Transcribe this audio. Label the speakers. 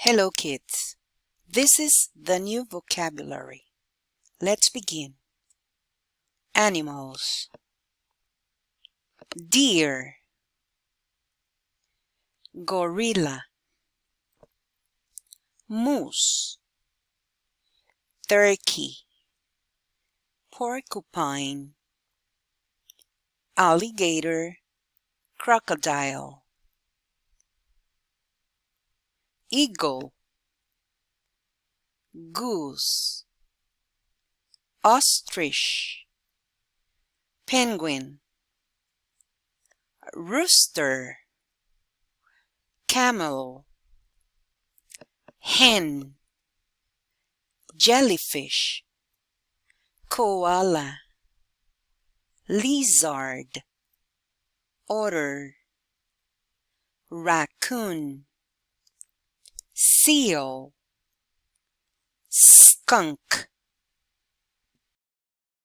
Speaker 1: Hello kids, this is the new vocabulary. Let's begin. Animals: deer, gorilla, moose, turkey, porcupine, alligator, crocodile, eagle, goose, ostrich, penguin, rooster, camel, hen, jellyfish, koala, lizard, otter, raccoon, seal, skunk,